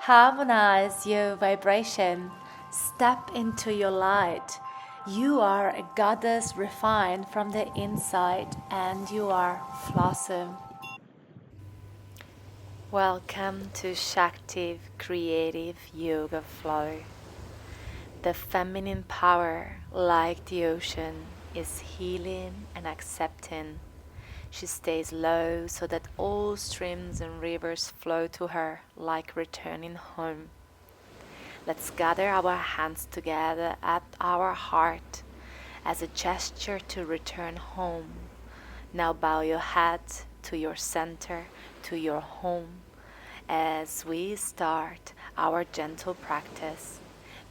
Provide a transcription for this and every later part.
Harmonize your vibration. Step into your light. You are a goddess refined from the inside and you are blossom. Welcome to Shakti Creative Yoga Flow. The feminine power, like the ocean, is healing and accepting. She stays low so that all streams and rivers flow to her like returning home. Let's gather our hands together at our heart as a gesture to return home. Now bow your head to your center, to your home. As we start our gentle practice,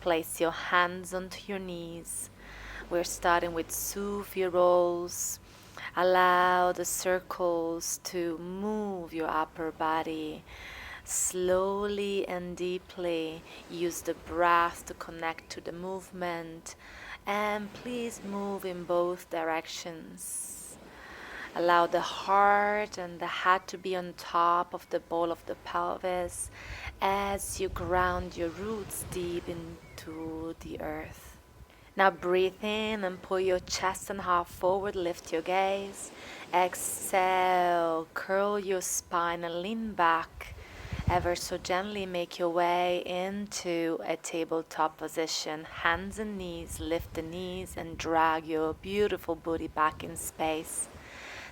place your hands onto your knees. We're starting with Sufi rolls. Allow the circles to move your upper body. Slowly and deeply use the breath to connect to the movement, and please move in both directions. Allow the heart and the head to be on top of the ball of the pelvis as you ground your roots deep into the earth. Now breathe in and pull your chest and heart forward, lift your gaze. Exhale, curl your spine and lean back. Ever so gently make your way into a tabletop position. Hands and knees, lift the knees and drag your beautiful booty back in space.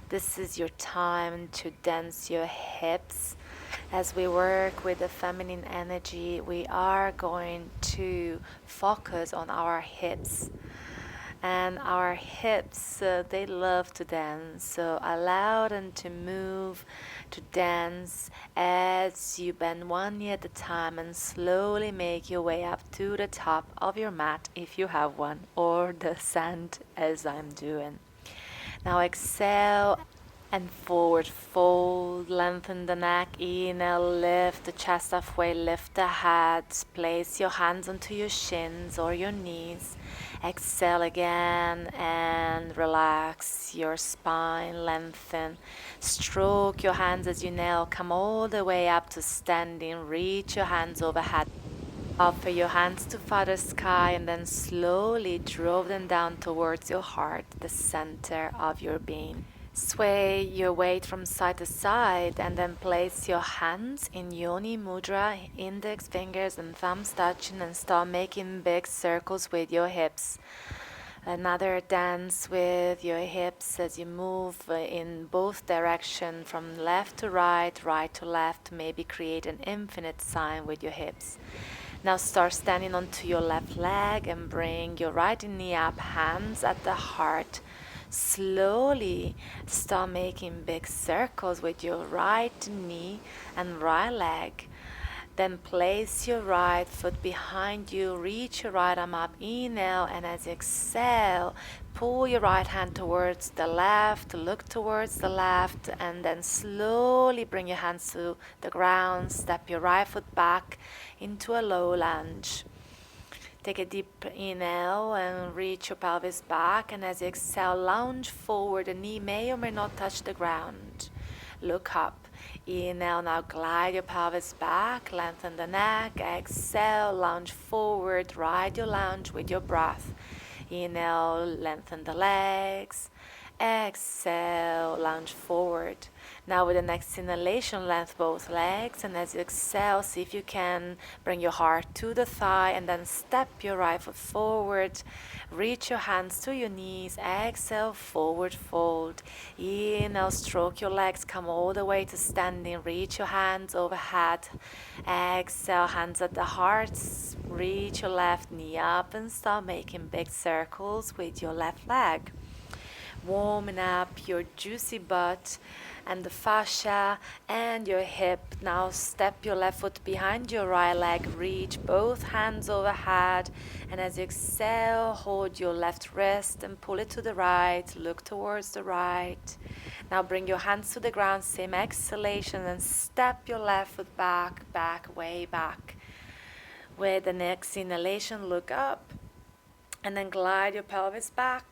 This is your time to dance your hips. As we work with the feminine energy, we are going to focus on our hips. And our hips, they love to dance. So allow them to move, to dance as you bend one knee at a time and slowly make your way up to the top of your mat if you have one, or the sand as I'm doing. Now exhale and forward fold, lengthen the neck, inhale, lift the chest halfway, lift the head, place your hands onto your shins or your knees. Exhale again and relax your spine, lengthen. Stroke your hands as you now come all the way up to standing. Reach your hands overhead. Offer your hands to Father Sky and then slowly draw them down towards your heart, the center of your being. Sway your weight from side to side and then place your hands in Yoni Mudra, index fingers and thumbs touching, and start making big circles with your hips. Another dance with your hips as you move in both directions from left to right, right to left, maybe create an infinite sign with your hips. Now start standing onto your left leg and bring your right knee up, hands at the heart. Slowly start making big circles with your right knee and right leg. Then place your right foot behind you, reach your right arm up, inhale, and as you exhale, pull your right hand towards the left, look towards the left, and then slowly bring your hands to the ground, step your right foot back into a low lunge. Take a deep inhale and reach your pelvis back, and as you exhale, lunge forward. The knee may or may not touch the ground. Look up. Inhale, now glide your pelvis back, lengthen the neck. Exhale, lunge forward, ride your lunge with your breath. Inhale, lengthen the legs. Exhale, lunge forward. Now with the next inhalation, lengthen both legs, and as you exhale, see if you can bring your heart to the thigh and then step your right foot forward. Reach your hands to your knees. Exhale, forward fold. Inhale, stroke your legs, come all the way to standing. Reach your hands overhead. Exhale, hands at the heart. Reach your left knee up and start making big circles with your left leg. Warming up your juicy butt and the fascia and your hip. Now step your left foot behind your right leg, reach both hands overhead, and as you exhale, hold your left wrist and pull it to the right, look towards the right. Now bring your hands to the ground, same exhalation, and step your left foot back, way back. With the next inhalation, look up, and then glide your pelvis back.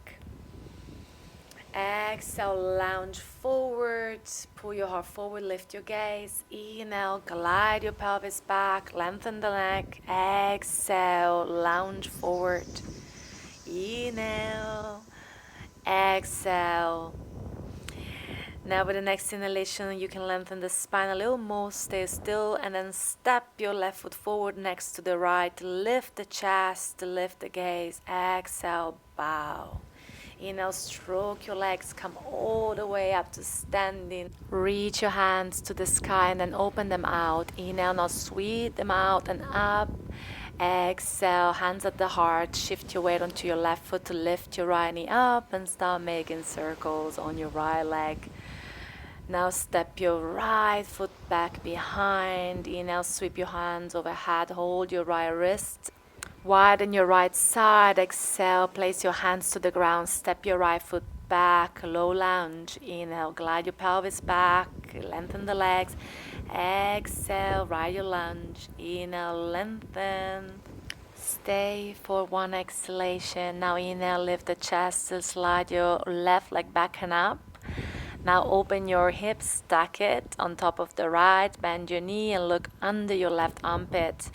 Exhale, lounge forward, pull your heart forward, lift your gaze. Inhale, glide your pelvis back, lengthen the neck. Exhale, lounge forward. Inhale, exhale. Now with the next inhalation, you can lengthen the spine a little more, stay still, and then step your left foot forward next to the right. Lift the chest, lift the gaze. Exhale, bow. Inhale, stroke your legs, come all the way up to standing. Reach your hands to the sky and then open them out. Inhale, now sweep them out and up. Exhale, hands at the heart. Shift your weight onto your left foot to lift your right knee up and start making circles on your right leg. Now step your right foot back behind. Inhale, sweep your hands overhead. Hold your right wrist. Widen your right side. Exhale, place your hands to the ground. Step your right foot back. Low lunge. Inhale, glide your pelvis back. Lengthen the legs. Exhale, ride your lunge. Inhale, lengthen. Stay for one exhalation. Now inhale, lift the chest. Slide your left leg back and up. Now open your hips, stack it on top of the right, bend your knee and look under your left armpit.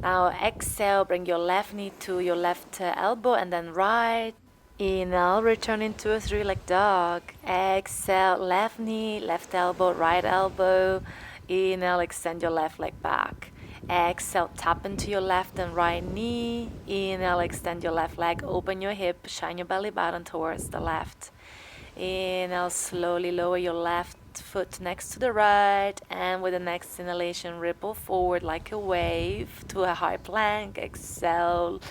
Now exhale, bring your left knee to your left elbow and then right. Inhale, return into a three-leg dog. Exhale, left knee, left elbow, right elbow. Inhale, extend your left leg back. Exhale, tap into your left and right knee. Inhale, extend your left leg, open your hip, shine your belly button towards the left. Inhale, slowly lower your left foot next to the right, and with the next inhalation, ripple forward like a wave to a high plank. Exhale,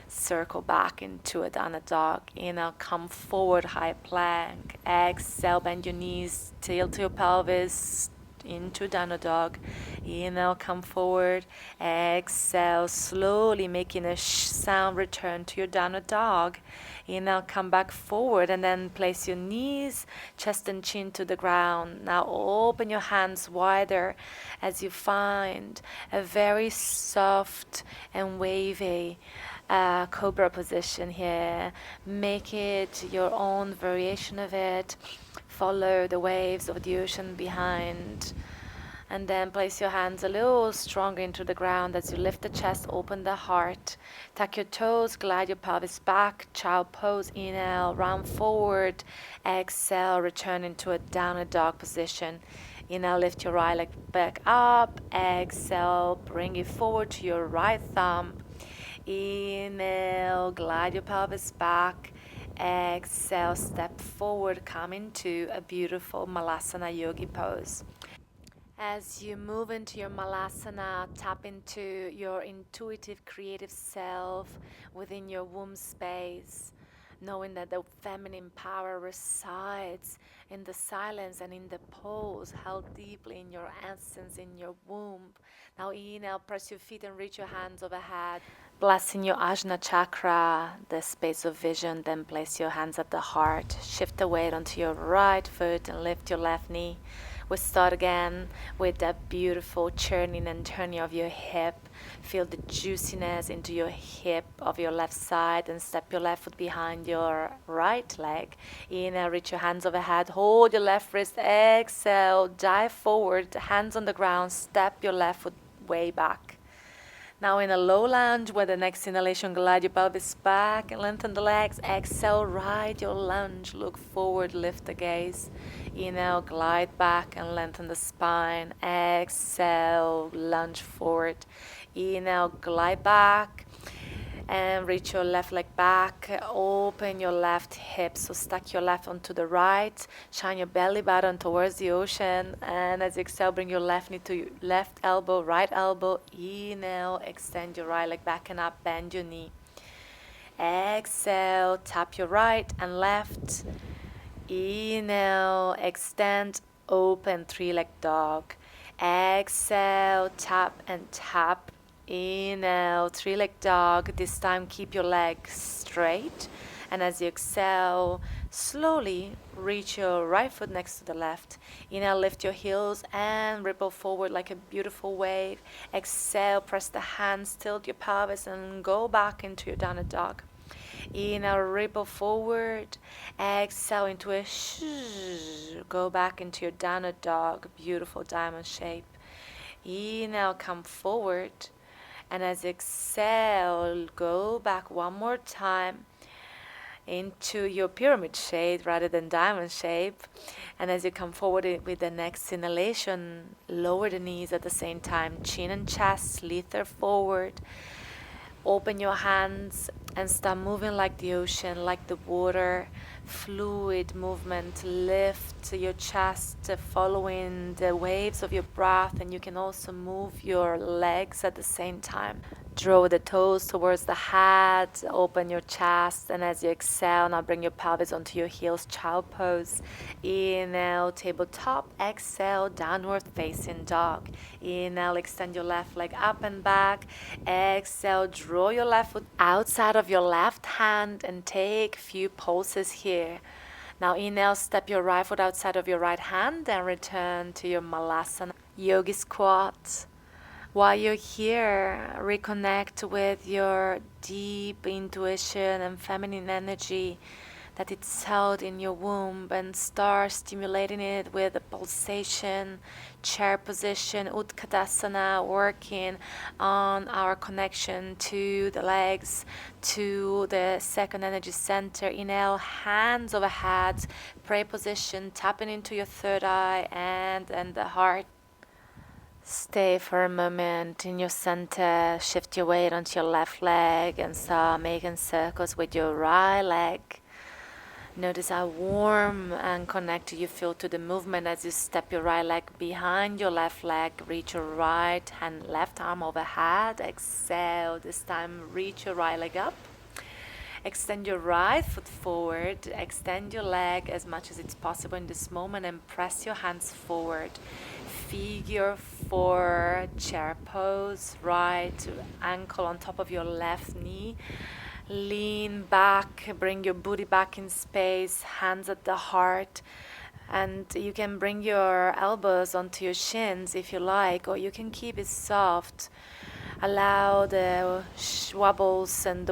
circle back into a downward dog. Inhale, come forward, high plank. Exhale, bend your knees, tilt your pelvis into downward dog. Inhale, come forward. Exhale, slowly making a sound, return to your downward dog. Inhale, come back forward and then place your knees, chest and chin to the ground. Now open your hands wider as you find a very soft and wavy cobra position here. Make it your own variation of it. Follow the waves of the ocean behind. And then place your hands a little stronger into the ground as you lift the chest, open the heart. Tuck your toes, glide your pelvis back, child pose. Inhale, round forward. Exhale, return into a downward dog position. Inhale, lift your right leg back up. Exhale, bring it forward to your right thumb. Inhale, glide your pelvis back. Exhale, step forward, come into a beautiful Malasana Yogi pose. As you move into your Malasana, tap into your intuitive creative self within your womb space, knowing that the feminine power resides in the silence and in the pose, held deeply in your essence, in your womb. Now inhale, press your feet and reach your hands overhead. Blessing your Ajna chakra, the space of vision, then place your hands at the heart. Shift the weight onto your right foot and lift your left knee. We start again with that beautiful churning and turning of your hip. Feel the juiciness into your hip of your left side and step your left foot behind your right leg. Inhale, reach your hands overhead. Hold your left wrist. Exhale, dive forward, hands on the ground. Step your left foot way back. Now in a low lunge, with the next inhalation, glide your pelvis back and lengthen the legs. Exhale, ride your lunge. Look forward, lift the gaze. Inhale, glide back and lengthen the spine. Exhale, lunge forward. Inhale, glide back and reach your left leg back. Open your left hip, so stack your left onto the right. Shine your belly button towards the ocean, and as you exhale, bring your left knee to your left elbow, right elbow. Inhale, extend your right leg back and up, bend your knee. Exhale, tap your right and left. Inhale, extend, open, three-leg dog. Exhale, tap and tap. Inhale, three-leg dog. This time keep your legs straight. And as you exhale, slowly reach your right foot next to the left. Inhale, lift your heels and ripple forward like a beautiful wave. Exhale, press the hands, tilt your pelvis and go back into your downward dog. Inhale, ripple forward. Exhale into a go back into your downward dog, beautiful diamond shape. Inhale, come forward. And as you exhale, go back one more time into your pyramid shape rather than diamond shape. And as you come forward with the next inhalation, lower the knees at the same time, chin and chest, slither forward. Open your hands and start moving like the ocean, like the water, fluid movement. Lift your chest, following the waves of your breath, and you can also move your legs at the same time. Draw the toes towards the head, open your chest, and as you exhale, now bring your pelvis onto your heels, child pose. Inhale, tabletop. Exhale, downward facing dog. Inhale, extend your left leg up and back. Exhale, draw your left foot outside of your left hand and take a few pulses here. Now inhale, step your right foot outside of your right hand and return to your malasana yogi squat. While you're here, reconnect with your deep intuition and feminine energy that it's held in your womb, and start stimulating it with a pulsation, chair position, Utkatasana, working on our connection to the legs, to the second energy center. Inhale, hands overhead, pray position, tapping into your third eye and the heart. Stay for a moment in your center, shift your weight onto your left leg and start making circles with your right leg. Notice how warm and connected you feel to the movement as you step your right leg behind your left leg. Reach your right hand, left arm overhead. Exhale, this time reach your right leg up. Extend your right foot forward. Extend your leg as much as it's possible in this moment and press your hands forward. Figure 4 chair pose. Right ankle on top of your left knee. Lean back, bring your booty back in space, hands at the heart. And you can bring your elbows onto your shins if you like, or you can keep it soft. Allow the wobbles and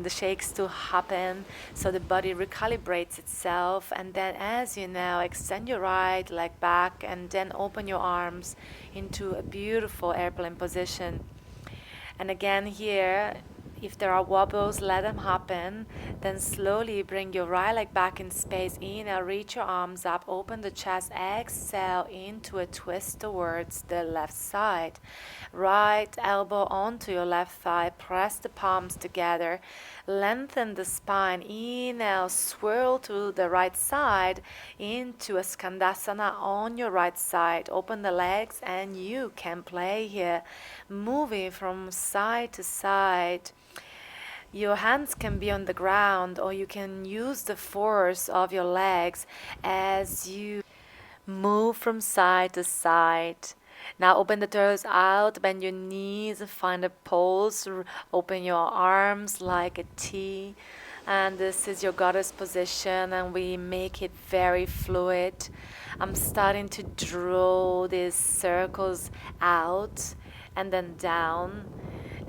the shakes to happen so the body recalibrates itself. And then as you now extend your right leg back and then open your arms into a beautiful airplane position. And again here, if there are wobbles, let them happen. Then slowly bring your right leg back in space. Inhale, reach your arms up, open the chest. Exhale into a twist towards the left side. Right elbow onto your left thigh. Press the palms together. Lengthen the spine. Inhale, swirl to the right side into a skandasana on your right side. Open the legs and you can play here, moving from side to side. Your hands can be on the ground, or you can use the force of your legs as you move from side to side. Now open the toes out, bend your knees, find a pulse, open your arms like a T. And this is your goddess position, and we make it very fluid. I'm starting to draw these circles out and then down.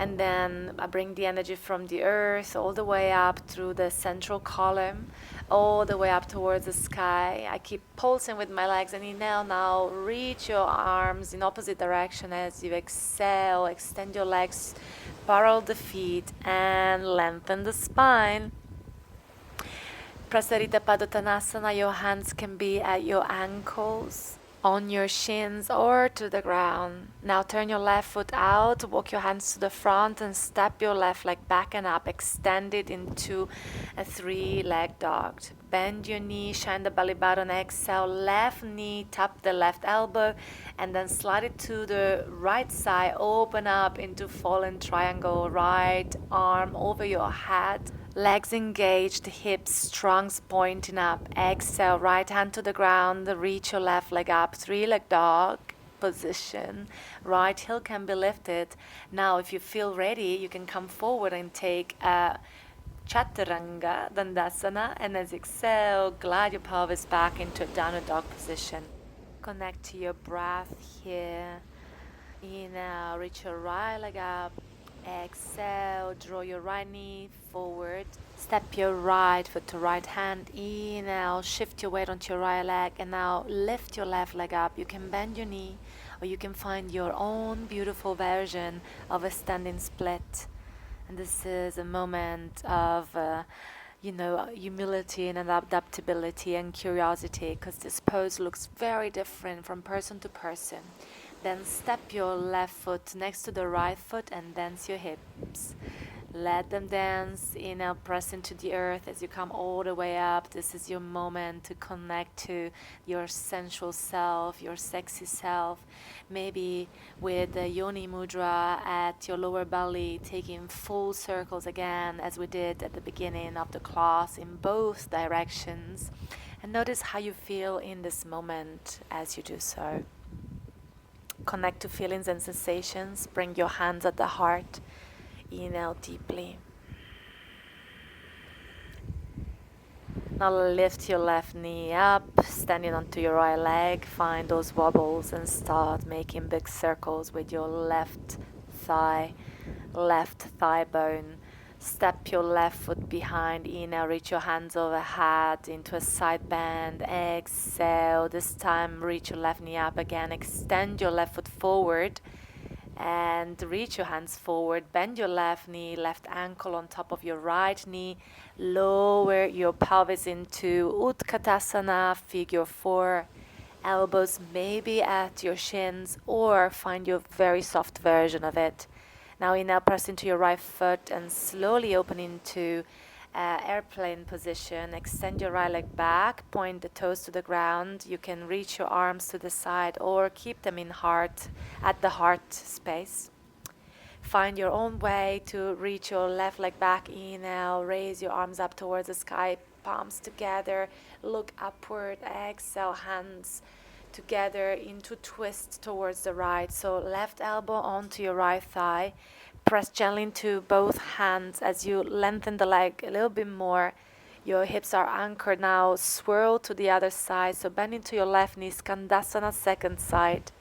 And then I bring the energy from the earth all the way up through the central column, all the way up towards the sky. I keep pulsing with my legs, and inhale now, reach your arms in opposite direction as you exhale. Extend your legs, parallel the feet, and lengthen the spine. Prasarita Padottanasana, your hands can be at your ankles, on your shins, or to the ground. Now turn your left foot out, walk your hands to the front and step your left leg back and up. Extend it into a 3-leg dog. Bend your knee, shine the belly button, exhale, left knee, tap the left elbow, and then slide it to the right side. Open up into fallen triangle, right arm over your head. Legs engaged, hips strong, pointing up. Exhale, right hand to the ground, reach your left leg up, 3-leg dog position. Right heel can be lifted. Now, if you feel ready, you can come forward and take a Chaturanga Dandasana, and as you exhale, glide your pelvis back into a downward dog position. Connect to your breath here. Inhale, reach your right leg up. Exhale, draw your right knee forward. Step your right foot to right hand. Inhale, shift your weight onto your right leg. And now lift your left leg up. You can bend your knee, or you can find your own beautiful version of a standing split. And this is a moment of humility and adaptability and curiosity, because this pose looks very different from person to person. Then step your left foot next to the right foot and dance your hips. Let them dance. Inhale, press into the earth as you come all the way up. This is your moment to connect to your sensual self, your sexy self. Maybe with the yoni mudra at your lower belly, taking full circles again, as we did at the beginning of the class, in both directions. And notice how you feel in this moment as you do so. Connect to feelings and sensations. Bring your hands at the heart. Inhale deeply. Now lift your left knee up, standing onto your right leg. Find those wobbles and start making big circles with your left thigh bone. Step your left foot behind. Inhale, reach your hands overhead into a side bend. Exhale. This time reach your left knee up again. Extend your left foot forward and reach your hands forward. Bend your left knee, left ankle on top of your right knee. Lower your pelvis into Utkatasana, figure 4. Elbows maybe at your shins, or find your very soft version of it. Now inhale, press into your right foot and slowly open into airplane position. Extend your right leg back, point the toes to the ground. You can reach your arms to the side or keep them at the heart space. Find your own way to reach your left leg back. Inhale, raise your arms up towards the sky, palms together, look upward. Exhale, hands together into twist towards the right. So left elbow onto your right thigh. Press gently into both hands as you lengthen the leg a little bit more. Your hips are anchored now. Swirl to the other side. So bend into your left knee, Skandasana, second side.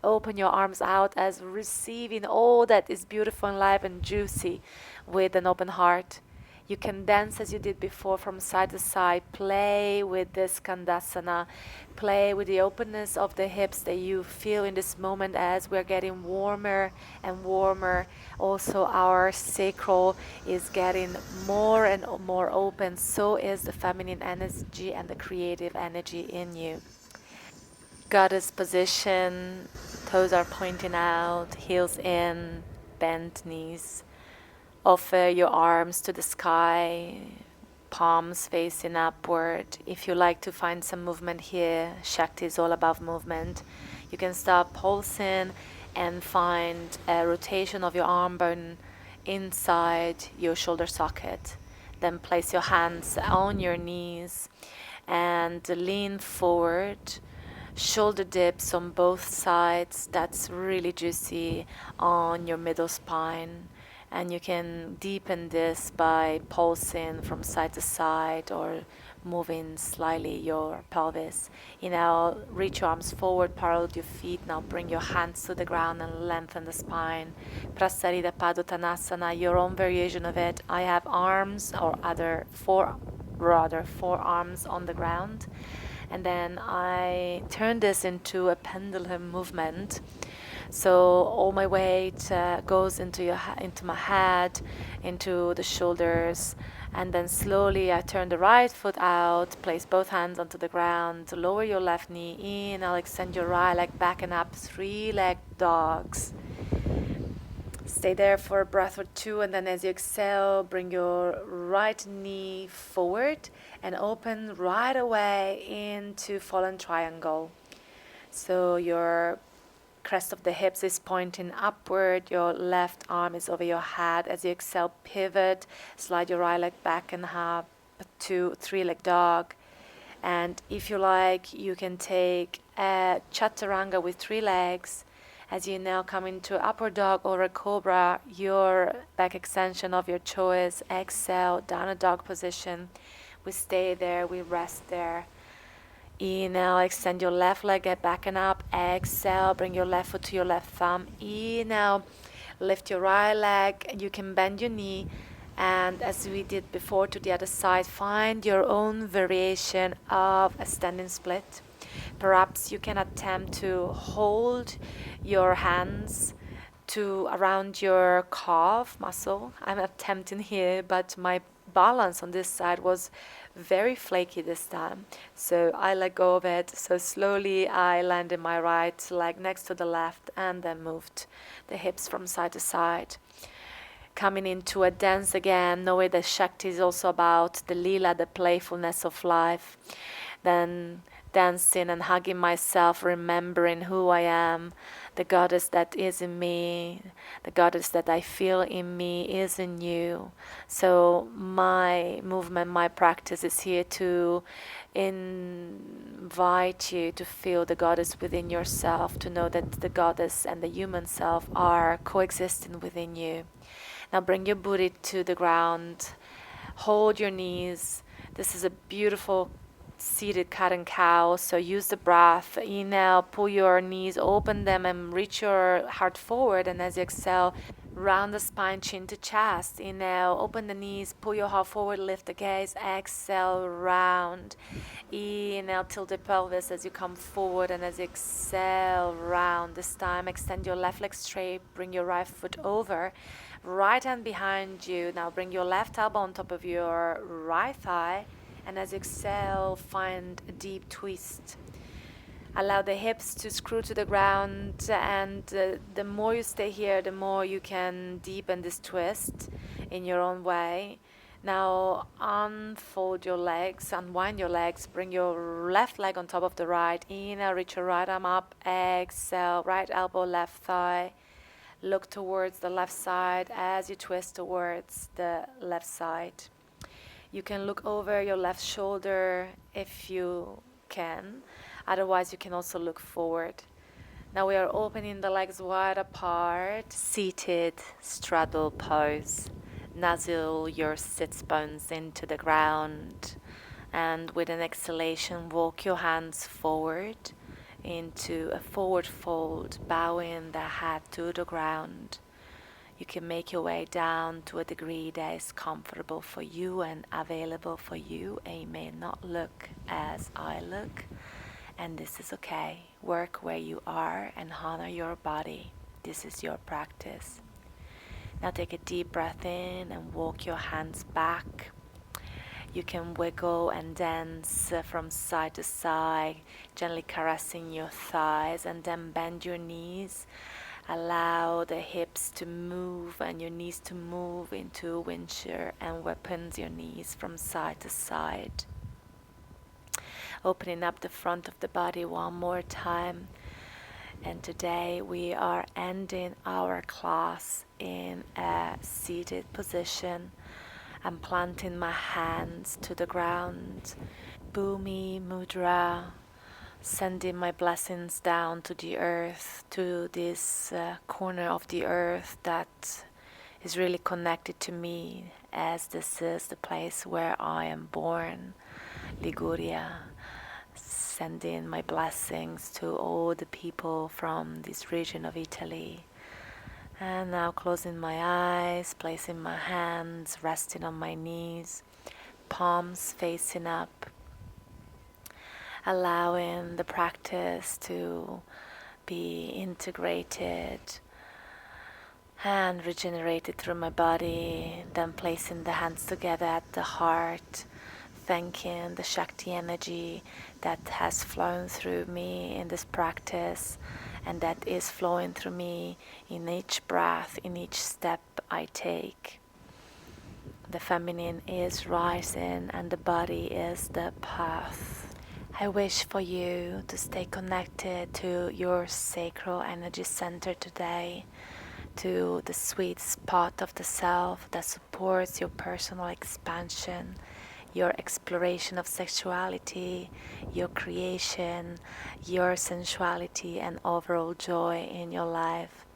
Open your arms out as receiving all that is beautiful and live and juicy with an open heart. You can dance as you did before from side to side. Play with this Skandasana. Play with the openness of the hips that you feel in this moment as we're getting warmer and warmer. Also, our sacral is getting more and more open. So is the feminine energy and the creative energy in you. Goddess position. Toes are pointing out. Heels in. Bent knees. Offer your arms to the sky, palms facing upward. If you like to find some movement here, Shakti is all about movement. You can start pulsing and find a rotation of your arm bone inside your shoulder socket. Then place your hands on your knees and lean forward. Shoulder dips on both sides. That's really juicy on your middle spine. And you can deepen this by pulsing from side to side or moving slightly your pelvis. Reach your arms forward, parallel your feet. Now bring your hands to the ground and lengthen the spine. Prasarita Padottanasana, your own variation of it. I have arms or four arms on the ground. And then I turn this into a pendulum movement. So all my weight goes into my head, into the shoulders, and then slowly I turn the right foot out, place both hands onto the ground, lower your left knee in. I'll extend your right leg back and up, 3-leg dogs. Stay there for a breath or two, and then as you exhale, bring your right knee forward and open right away into fallen triangle. So your crest of the hips is pointing upward. Your left arm is over your head. As you exhale, pivot, slide your right leg back and up to 3-leg dog. And if you like, you can take a chaturanga with 3 legs. As you now come into upward dog or a cobra, your back extension of your choice. Exhale, down dog position. We stay there, we rest there. Inhale, extend your left leg, get back and up. Exhale, bring your left foot to your left thumb. Inhale, Lift your right leg. You can bend your knee. And as we did before to the other side, find your own variation of a standing split. Perhaps you can attempt to hold your hands to around your calf muscle. I'm attempting here, but my balance on this side was very flaky this time. So I let go of it. So slowly I landed my right leg next to the left and then moved the hips from side to side. Coming into a dance again, knowing that Shakti is also about the lila, the playfulness of life. Then dancing and hugging myself, remembering who I am, the goddess that is in me, the goddess that I feel in me is in you. So my movement, my practice is here to invite you to feel the goddess within yourself, to know that the goddess and the human self are coexisting within you. Now bring your booty to the ground, hold your knees. This is a beautiful seated cat and cow, so use the breath. Inhale, pull your knees, open them and reach your heart forward, and as you exhale, round the spine, chin to chest. Inhale, open the knees, pull your heart forward, lift the gaze, exhale, round. Inhale, tilt the pelvis as you come forward, and as you exhale, round. This time, extend your left leg straight, bring your right foot over, right hand behind you. Now bring your left elbow on top of your right thigh, and as you exhale, find a deep twist. Allow the hips to screw to the ground, and the more you stay here, the more you can deepen this twist in your own way. Now unfold your legs, unwind your legs, bring your left leg on top of the right. Inhale, reach your right arm up, exhale, right elbow, left thigh. Look towards the left side as you twist towards the left side. You can look over your left shoulder if you can. Otherwise, you can also look forward. Now we are opening the legs wide apart. Seated straddle pose. Nuzzle your sits bones into the ground. And with an exhalation, walk your hands forward into a forward fold, bowing the head to the ground. You can make your way down to a degree that is comfortable for you and available for you. It may not look as I look, and this is okay. Work where you are and honor your body. This is your practice. Now take a deep breath in and walk your hands back. You can wiggle and dance from side to side, gently caressing your thighs, and then bend your knees. Allow the hips to move and your knees to move into windshield and weapons your knees from side to side. Opening up the front of the body one more time. And today we are ending our class in a seated position. I'm planting my hands to the ground. Bhumi Mudra. Sending my blessings down to the earth, to this corner of the earth that is really connected to me, as this is the place where I am born, Liguria. Sending my blessings to all the people from this region of Italy. And now closing my eyes, placing my hands, resting on my knees, palms facing up. Allowing the practice to be integrated and regenerated through my body, then placing the hands together at the heart, thanking the Shakti energy that has flown through me in this practice and that is flowing through me in each breath, in each step I take. The feminine is rising and the body is the path. I wish for you to stay connected to your sacral energy center today, to the sweet spot of the self that supports your personal expansion, your exploration of sexuality, your creation, your sensuality, and overall joy in your life.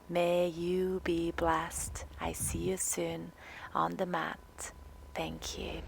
May you be blessed. I see you soon on the mat. Thank you.